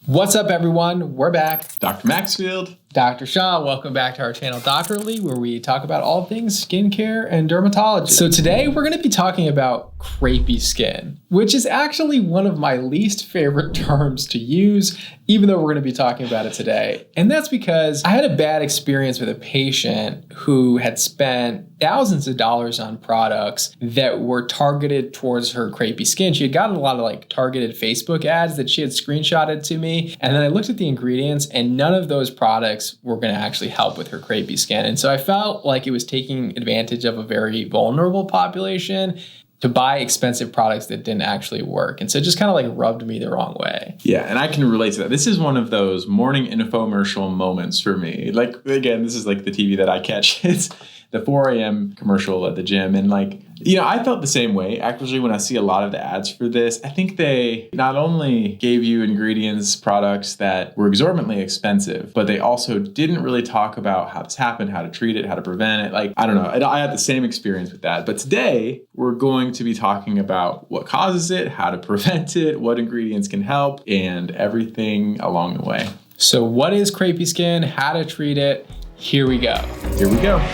What's up, everyone? We're back. Dr. Maxfield. Dr. Shaw, welcome back to our channel, Doctorly, where we talk about all things skincare and dermatology. So today we're going to be talking about crepey skin, which is actually one of my least favorite terms to use, even though we're going to be talking about it today. And that's because I had a bad experience with a patient who had spent thousands of dollars on products that were targeted towards her crepey skin. She had gotten a lot of targeted Facebook ads that she had screenshotted to me. And then I looked at the ingredients and none of those products were going to actually help with her crepey skin. And so I felt like it was taking advantage of a very vulnerable population to buy expensive products that didn't actually work. And so it just kind of rubbed me the wrong way. Yeah, and I can relate to that. This is one of those morning infomercial moments for me. Again, this is the TV that I catch. It's the 4 a.m. commercial at the gym. And I felt the same way. Actually, when I see a lot of the ads for this, I think they not only gave you ingredients, products that were exorbitantly expensive, but they also didn't really talk about how this happened, how to treat it, how to prevent it. I don't know. I had the same experience with that. But today, we're going to be talking about what causes it, how to prevent it, what ingredients can help, and everything along the way. So what is crepey skin? How to treat it? Here we go. Here we go.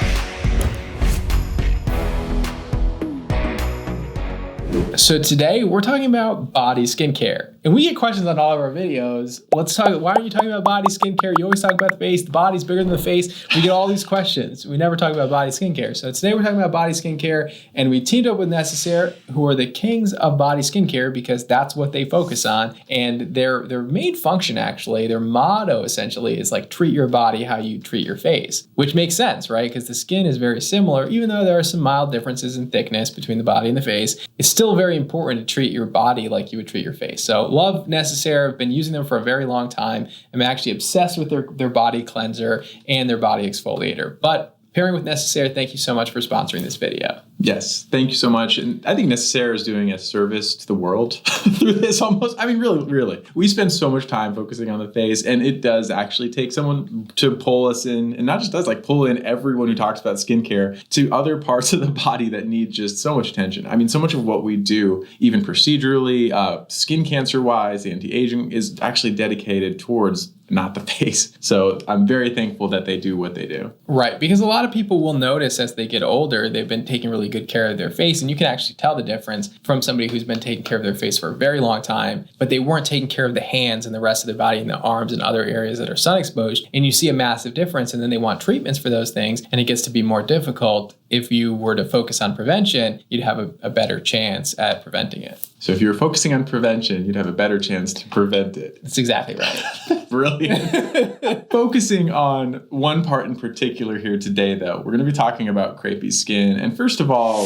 So today we're talking about body skincare. And we get questions on all of our videos. Why are you talking about body skincare? You always talk about the face. The body's bigger than the face. We get all these questions. We never talk about body skincare. So today we're talking about body skincare, and we teamed up with Necessaire, who are the kings of body skincare because that's what they focus on. And their main function, actually, their motto essentially is treat your body how you treat your face, which makes sense, right? Because the skin is very similar, even though there are some mild differences in thickness between the body and the face. It's still very important to treat your body like you would treat your face. So love Necessaire. I've been using them for a very long time. I'm actually obsessed with their body cleanser and their body exfoliator. But pairing with Necessaire, thank you so much for sponsoring this video. Yes, thank you so much. And I think Necessaire is doing a service to the world through this almost. I mean, really. We spend so much time focusing on the face, and it does actually take someone to pull us in, and not just us, pull in everyone who talks about skincare to other parts of the body that need just so much attention. I mean, so much of what we do, even procedurally, skin cancer-wise, anti-aging, is actually dedicated towards not the face. So I'm very thankful that they do what they do. Right, because a lot of people will notice as they get older, they've been taking really good care of their face, and you can actually tell the difference from somebody who's been taking care of their face for a very long time, but they weren't taking care of the hands and the rest of their body and the arms and other areas that are sun exposed, and you see a massive difference, and then they want treatments for those things, and it gets to be more difficult. If you were to focus on prevention, you'd have a better chance at preventing it. So if you were focusing on prevention, you'd have a better chance to prevent it. That's exactly right. Brilliant. Focusing on one part in particular here today, though, we're going to be talking about crepey skin. And first of all,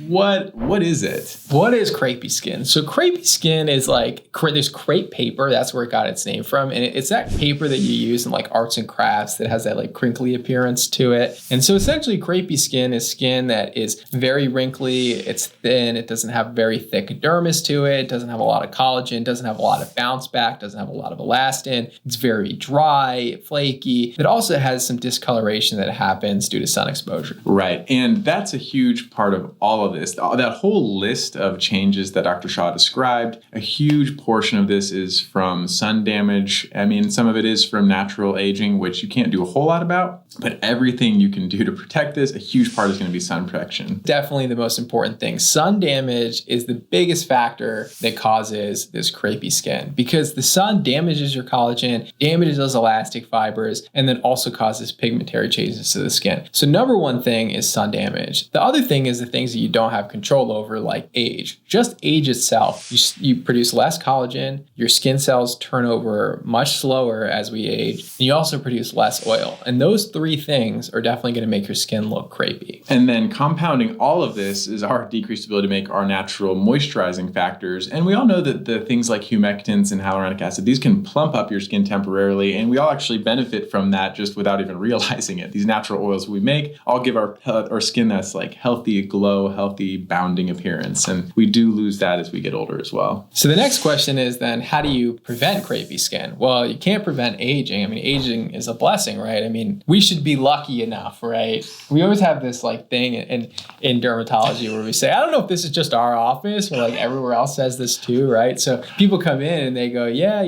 what is it? What is crepey skin? So crepey skin is there's crepe paper. That's where it got its name from. And it's that paper that you use in arts and crafts that has that crinkly appearance to it. And so essentially crepey skin is skin that is very wrinkly. It's thin. It doesn't have very thick dermis to it. It doesn't have a lot of collagen. It doesn't have a lot of bounce back. Doesn't have a lot of elastin. It's very dry, flaky. It also has some discoloration that happens due to sun exposure. Right. And that's a huge part of all of this. That whole list of changes that Dr. Shaw described, a huge portion of this is from sun damage. I mean, some of it is from natural aging, which you can't do a whole lot about, but everything you can do to protect this, a huge part is going to be sun protection. Definitely the most important thing. Sun damage is the biggest factor that causes this crepey skin because the sun damages your collagen, damages those elastic fibers, and then also causes pigmentary changes to the skin. So number one thing is sun damage. The other thing is the things that you don't have control over, like age. Just age itself. You produce less collagen, your skin cells turn over much slower as we age, and you also produce less oil. And those three things are definitely going to make your skin look crepey. And then compounding all of this is our decreased ability to make our natural moisturizing factors. And we all know that the things like humectants and hyaluronic acid, these can plump up your skin temporarily, and we all actually benefit from that just without even realizing it. These natural oils we make all give our skin that's healthy glow, healthy healthy, bounding appearance. And we do lose that as we get older as well. So the next question is then, how do you prevent crepey skin? Well, you can't prevent aging. I mean, aging is a blessing, right? I mean, we should be lucky enough, right? We always have this like thing in dermatology where we say, I don't know if this is just our office or like everywhere else says this too, right? So people come in and they go, yeah,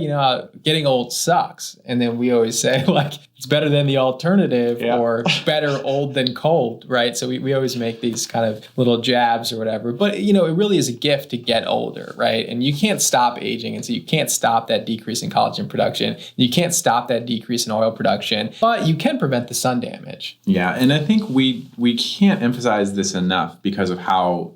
getting old sucks. And then we always say like, it's better than the alternative or better old than cold, right? So we always make these kind of little jabs or whatever. But, it really is a gift to get older, right? And you can't stop aging. And so you can't stop that decrease in collagen production. You can't stop that decrease in oil production, but you can prevent the sun damage. Yeah. And I think we can't emphasize this enough because of how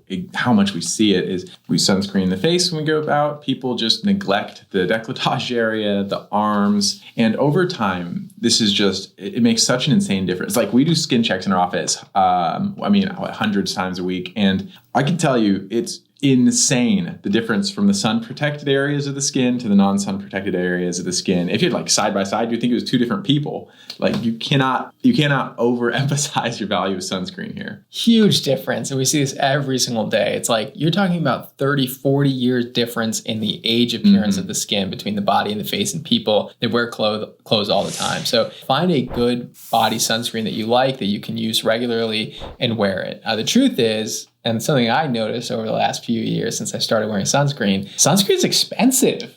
much we see it is we sunscreen the face when we go out. People just neglect the décolletage area, the arms. And over time, this is it makes such an insane difference. Like we do skin checks in our office, hundreds of times a week. And I can tell you it's insane the difference from the sun protected areas of the skin to the non-sun protected areas of the skin. If you're like side by side, you think it was two different people. Like you cannot overemphasize your value of sunscreen here. Huge difference. And we see this every single day. It's like you're talking about 30, 40 years difference in the age appearance of the skin between the body and the face and people that wear clothes all the time. So find a good body sunscreen that you like, that you can use regularly and wear it. The truth is, and something I noticed over the last few years since I started wearing sunscreen is expensive,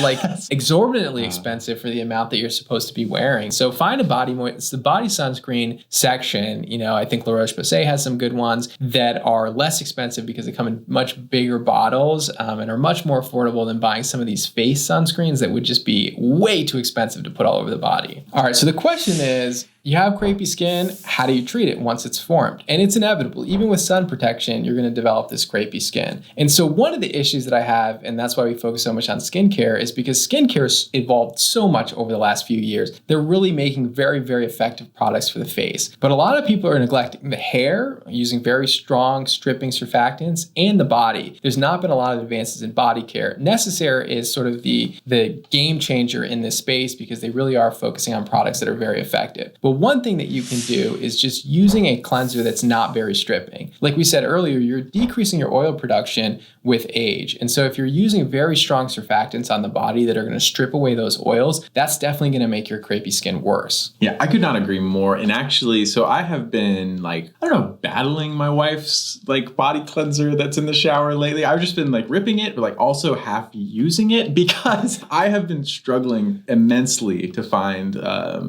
like exorbitantly expensive for the amount that you're supposed to be wearing. So find a it's the body sunscreen section. I think La Roche-Posay has some good ones that are less expensive because they come in much bigger bottles and are much more affordable than buying some of these face sunscreens that would just be way too expensive to put all over the body. All right, so the question is, you have crepey skin, how do you treat it once it's formed? And it's inevitable. Even with sun protection, you're going to develop this crepey skin. And so one of the issues that I have, and that's why we focus so much on skincare, is because skincare evolved so much over the last few years. They're really making very, very effective products for the face. But a lot of people are neglecting the hair, using very strong stripping surfactants, and the body. There's not been a lot of advances in body care. Necessaire is sort of the game changer in this space because they really are focusing on products that are very effective. But one thing that you can do is just using a cleanser that's not very stripping. Like we said earlier, you're decreasing your oil production with age. And so if you're using very strong surfactants on the body that are going to strip away those oils, that's definitely going to make your crepey skin worse. Yeah, I could not agree more. And actually, so I have been battling my wife's body cleanser that's in the shower lately. I've just been ripping it, but also half using it because I have been struggling immensely to find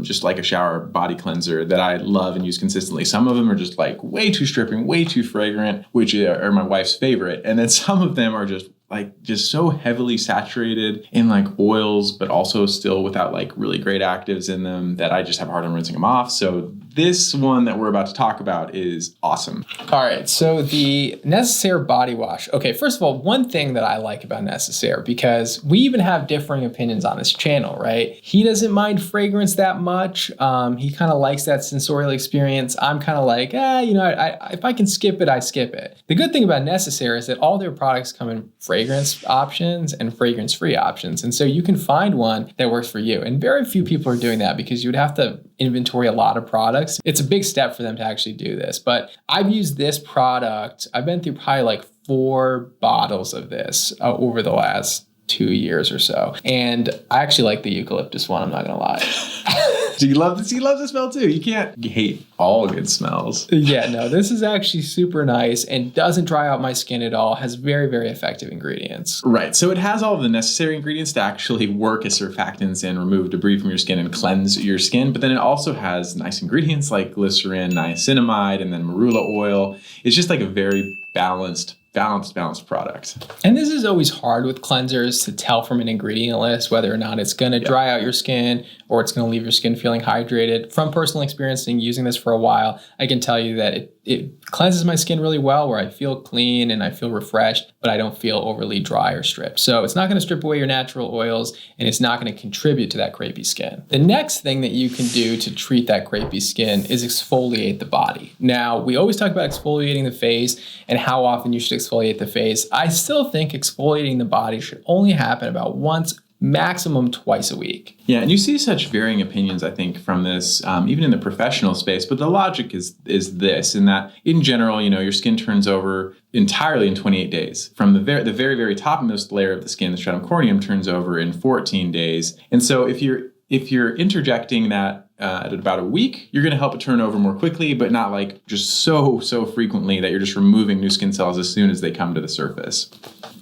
just a shower body cleanser that I love and use consistently. Some of them are just way too stripping, way too fragrant, which are my wife's favorite. And then some of them are just so heavily saturated in oils, but also still without really great actives in them that I just have a hard time rinsing them off. So this one that we're about to talk about is awesome. All right. So the Necessaire body wash. Okay. First of all, one thing that I like about Necessaire, because we even have differing opinions on this channel, right? He doesn't mind fragrance that much. He kind of likes that sensorial experience. I'm kind of if I can skip it, I skip it. The good thing about Necessaire is that all their products come in fragrance options and fragrance-free options. And so you can find one that works for you. And very few people are doing that because you would have to inventory a lot of products. It's a big step for them to actually do this. But I've used this product. I've been through probably 4 bottles of this over the last 2 years or so. And I actually like the eucalyptus one. I'm not going to lie. Do you love this? You love the smell too. You can't hate all good smells. Yeah, no, this is actually super nice and doesn't dry out my skin at all. Has very, very effective ingredients. Right. So it has all of the necessary ingredients to actually work as surfactants and remove debris from your skin and cleanse your skin. But then it also has nice ingredients like glycerin, niacinamide, and then marula oil. It's just a very balanced product. And this is always hard with cleansers to tell from an ingredient list whether or not it's going to dry out your skin or it's going to leave your skin feeling hydrated. From personal experience and using this for a while, I can tell you that it cleanses my skin really well, where I feel clean and I feel refreshed, but I don't feel overly dry or stripped. So it's not going to strip away your natural oils, and it's not going to contribute to that crepey skin. The next thing that you can do to treat that crepey skin is exfoliate the body. Now, we always talk about exfoliating the face and how often you should exfoliate the face. I still think exfoliating the body should only happen about once, maximum twice a week. Yeah, and you see such varying opinions, I think, from this, even in the professional space. But the logic is this, in that, in general, your skin turns over entirely in 28 days. From the very, very topmost layer of the skin, the stratum corneum, turns over in 14 days. And so if you're interjecting that at about a week, you're going to help it turn over more quickly, but not like just so frequently that you're just removing new skin cells as soon as they come to the surface.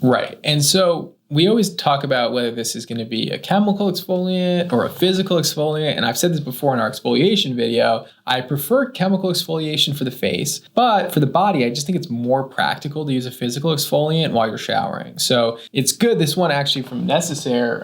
Right. And so we always talk about whether this is going to be a chemical exfoliant or a physical exfoliant. And I've said this before in our exfoliation video. I prefer chemical exfoliation for the face, but for the body, I just think it's more practical to use a physical exfoliant while you're showering. So it's good. This one actually from Necessaire,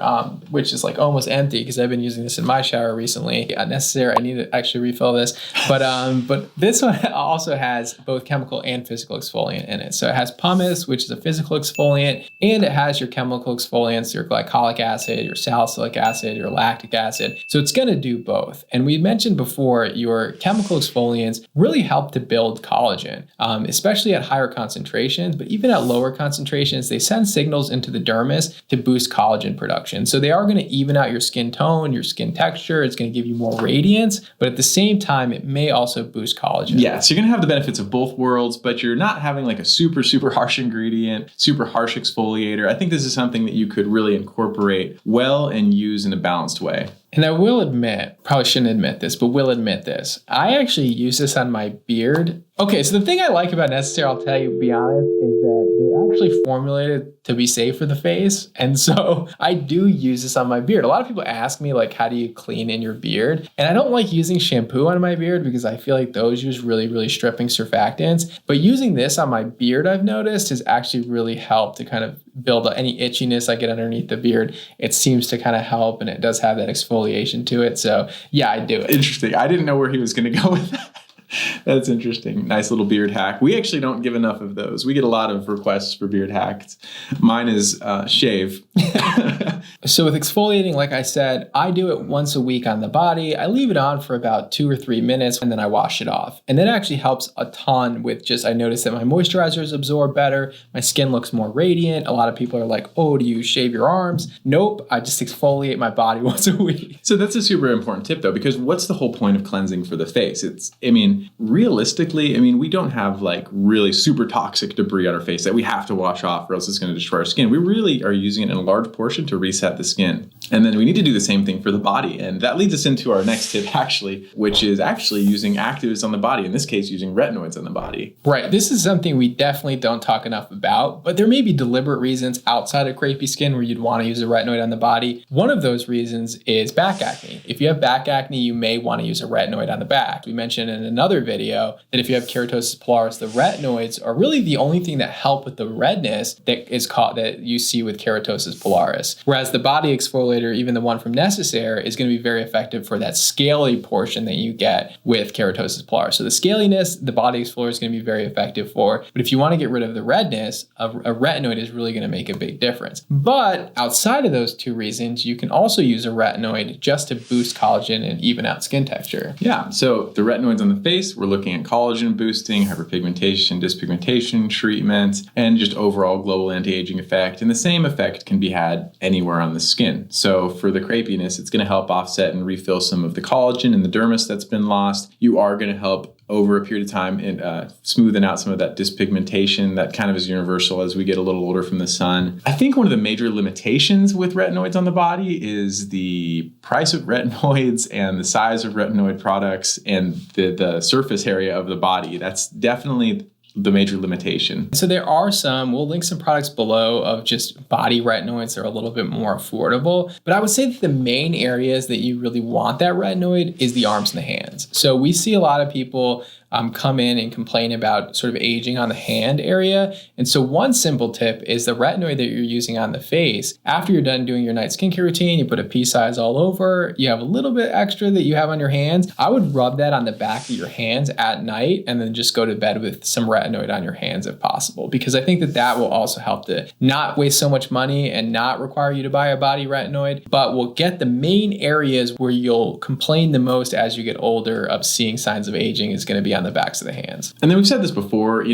which is like almost empty because I've been using this in my shower recently. Necessaire, I need to actually refill this. But this one also has both chemical and physical exfoliant in it. So it has pumice, which is a physical exfoliant, and it has your chemical exfoliants, your glycolic acid, your salicylic acid, your lactic acid. So it's going to do both. And we mentioned before, your chemical exfoliants really help to build collagen, especially at higher concentrations, but even at lower concentrations, they send signals into the dermis to boost collagen production. So they are going to even out your skin tone, your skin texture. It's going to give you more radiance, but at the same time, it may also boost collagen. Yeah, so you're going to have the benefits of both worlds, but you're not having like a super harsh ingredient, super harsh exfoliator. I think this is something that you could really incorporate well and use in a balanced way. And I will admit, probably shouldn't admit this, but will admit this. I actually use this on my beard. Okay, so the thing I like about Necessaire, I'll tell you, to be honest, is that they're actually formulated to be safe for the face. And so I do use this on my beard. A lot of people ask me, like, how do you clean in your beard? And I don't like using shampoo on my beard because I feel like those use really stripping surfactants. But using this on my beard, I've noticed, has actually really helped to kind of build any itchiness I get underneath the beard. It seems to kind of help, and it does have that exfoliation to it. So yeah, I do it. Interesting. I didn't know where he was going to go with that. That's interesting. Nice little beard hack. We actually don't give enough of those. We get a lot of requests for beard hacks. Mine is shave. So with exfoliating, like I said, I do it once a week on the body. I leave it on for about 2 or 3 minutes and then I wash it off. And that actually helps a ton with just, I notice that my moisturizers absorb better. My skin looks more radiant. A lot of people are like, oh, do you shave your arms? Nope. I just exfoliate my body once a week. So that's a super important tip though, because what's the whole point of cleansing for the face? Realistically, we don't have like really super toxic debris on our face that we have to wash off or else it's going to destroy our skin. We really are using it in a large portion to reset the skin. And then we need to do the same thing for the body. And that leads us into our next tip actually, which is actually using actives on the body. In this case, using retinoids on the body. Right. This is something we definitely don't talk enough about, but there may be deliberate reasons outside of crepey skin where you'd want to use a retinoid on the body. One of those reasons is back acne. If you have back acne, you may want to use a retinoid on the back. We mentioned in another video that if you have keratosis pilaris, the retinoids are really the only thing that help with the redness that you see with keratosis pilaris. Whereas the body exfoliator, even the one from Necessaire, is going to be very effective for that scaly portion that you get with keratosis pilaris. So the scaliness, the body exfoliator is going to be very effective for. But if you want to get rid of the redness, a retinoid is really going to make a big difference. But outside of those two reasons, you can also use a retinoid just to boost collagen and even out skin texture. Yeah, so the retinoids on the face, we're looking at collagen boosting, hyperpigmentation, dyspigmentation treatment, and just overall global anti-aging effect. And the same effect can be had anywhere on the skin. So for the crepiness, it's going to help offset and refill some of the collagen in the dermis that's been lost. You are going to help over a period of time and smoothing out some of that dyspigmentation that kind of is universal as we get a little older from the sun. I think one of the major limitations with retinoids on the body is the price of retinoids and the size of retinoid products and the surface area of the body. That's definitely the major limitation. So there are we'll link some products below of just body retinoids that are a little bit more affordable. But I would say that the main areas that you really want that retinoid is the arms and the hands. So we see a lot of people come in and complain about sort of aging on the hand area. And so one simple tip is the retinoid that you're using on the face. After you're done doing your night skincare routine, you put a pea size all over, you have a little bit extra that you have on your hands. I would rub that on the back of your hands at night and then just go to bed with some retinoid on your hands if possible, because I think that will also help to not waste so much money and not require you to buy a body retinoid, but will get the main areas where you'll complain the most as you get older of seeing signs of aging is going to be on the backs of the hands. And then we've said this before,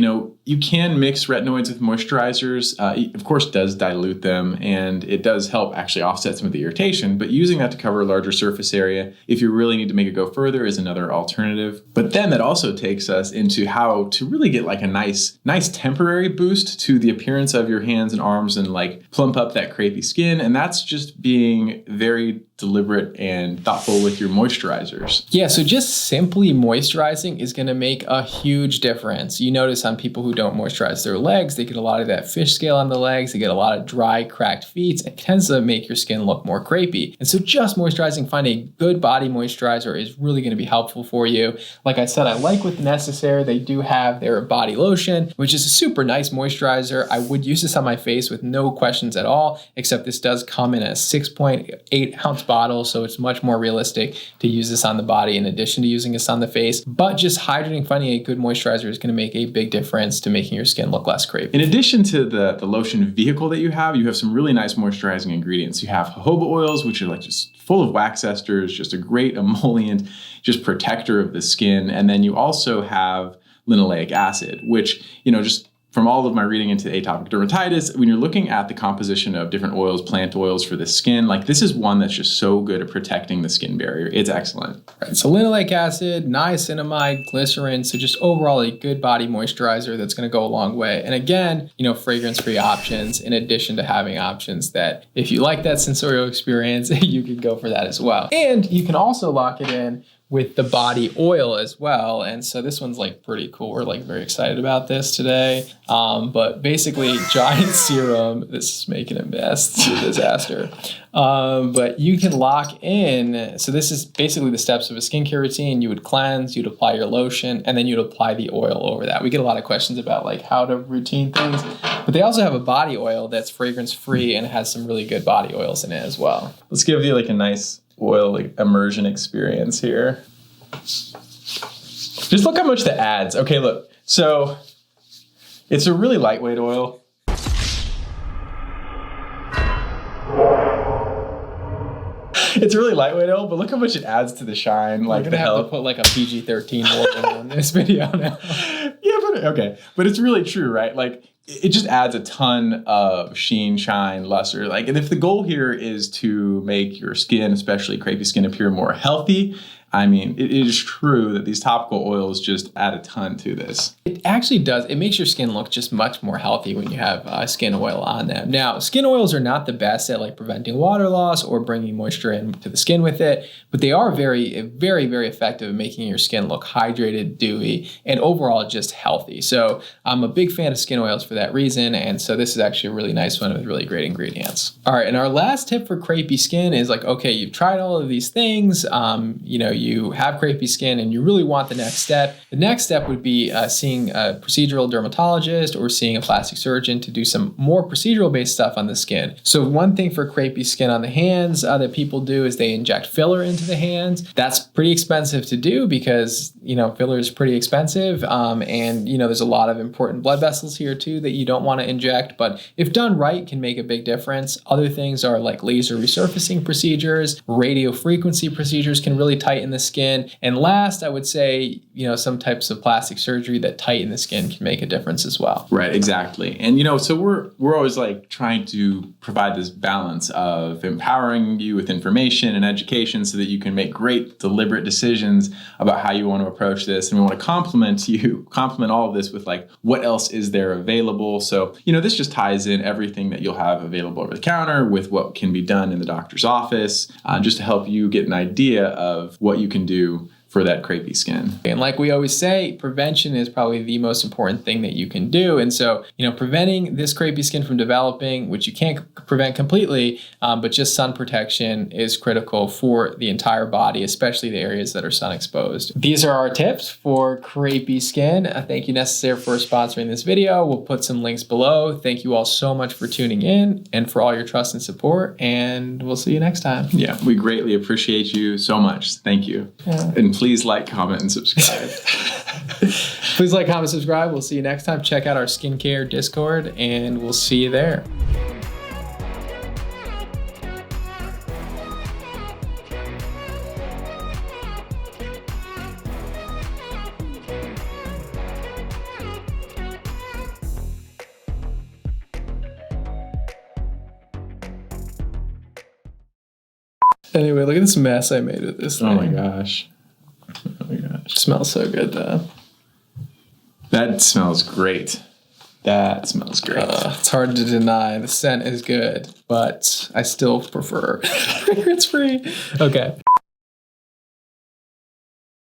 you can mix retinoids with moisturizers. It, of course, does dilute them, and it does help actually offset some of the irritation, but using that to cover a larger surface area, if you really need to make it go further, is another alternative. But then that also takes us into how to really get like a nice temporary boost to the appearance of your hands and arms and like plump up that crepey skin. And that's just being very deliberate and thoughtful with your moisturizers. Yeah, so just simply moisturizing is going to make a huge difference. You notice on people who don't moisturize their legs, they get a lot of that fish scale on the legs, they get a lot of dry, cracked feet. It tends to make your skin look more crepey. And so just moisturizing, finding a good body moisturizer is really going to be helpful for you. Like I said, I like with Necessaire, they do have their body lotion, which is a super nice moisturizer. I would use this on my face with no questions at all, except this does come in a 6.8 ounce bottle, so it's much more realistic to use this on the body in addition to using this on the face. But just hydrating, finding a good moisturizer is going to make a big difference to making your skin look less crepey. In addition to the lotion vehicle that you have some really nice moisturizing ingredients. You have jojoba oils, which are like just full of wax esters, just a great emollient, just protector of the skin. And then you also have linoleic acid, which, just from all of my reading into atopic dermatitis, when you're looking at the composition of different oils, plant oils for the skin, like this is one that's just so good at protecting the skin barrier. It's excellent. Right, so linoleic acid, niacinamide, glycerin, so just overall a good body moisturizer that's going to go a long way. And again, fragrance-free options in addition to having options that if you like that sensorial experience, you can go for that as well. And you can also lock it in with the body oil as well. And so this one's like pretty cool. We're like very excited about this today. But basically giant serum, this is making a mess, it's a disaster. But you can lock in, so this is basically the steps of a skincare routine. You would cleanse, you'd apply your lotion, and then you'd apply the oil over that. We get a lot of questions about like how to routine things, but they also have a body oil that's fragrance free and has some really good body oils in it as well. Let's give you like a nice oil immersion experience here. Just look how much that adds. Okay, look. So it's a really lightweight oil. It's a really lightweight oil, but look how much it adds to the shine. Like, we're gonna have to put like a PG-13 warning on this video now. Yeah, but okay. But it's really true, right? Like, it just adds a ton of sheen, shine, luster. Like, and if the goal here is to make your skin, especially crepey skin, appear more healthy, I mean, it is true that these topical oils just add a ton to this. It actually does. It makes your skin look just much more healthy when you have skin oil on them. Now, skin oils are not the best at like preventing water loss or bringing moisture into the skin with it, but they are very, very, very effective at making your skin look hydrated, dewy, and overall just healthy. So I'm a big fan of skin oils for that reason. And so this is actually a really nice one with really great ingredients. All right. And our last tip for crepey skin is like, okay, you've tried all of these things. You have crepey skin and you really want the next step. The next step would be seeing a procedural dermatologist or seeing a plastic surgeon to do some more procedural based stuff on the skin. So one thing for crepey skin on the hands that people do is they inject filler into the hands. That's pretty expensive to do because, filler is pretty expensive. And there's a lot of important blood vessels here too that you don't want to inject, but if done right can make a big difference. Other things are like laser resurfacing procedures, radio frequency procedures can really tighten the skin. And last, I would say, some types of plastic surgery that tighten the skin can make a difference as well. Right, exactly. And, so we're always like trying to provide this balance of empowering you with information and education so that you can make great, deliberate decisions about how you want to approach this. And we want to complement all of this with like, what else is there available? So, this just ties in everything that you'll have available over the counter with what can be done in the doctor's office, just to help you get an idea of what you can do for that crepey skin. And like we always say, prevention is probably the most important thing that you can do. And so, preventing this crepey skin from developing, which you can't prevent completely, but just sun protection is critical for the entire body, especially the areas that are sun exposed. These are our tips for crepey skin. Thank you, Necessaire, for sponsoring this video. We'll put some links below. Thank you all so much for tuning in and for all your trust and support. And we'll see you next time. Yeah, we greatly appreciate you so much. Thank you. Yeah. And please like, comment, and subscribe. Please like, comment, subscribe. We'll see you next time. Check out our skincare Discord, and we'll see you there. Anyway, look at this mess I made with this thing. Oh my gosh. Oh my gosh. It smells so good though. That smells great. That smells great. It's hard to deny. The scent is good, but I still prefer fragrance free. Okay.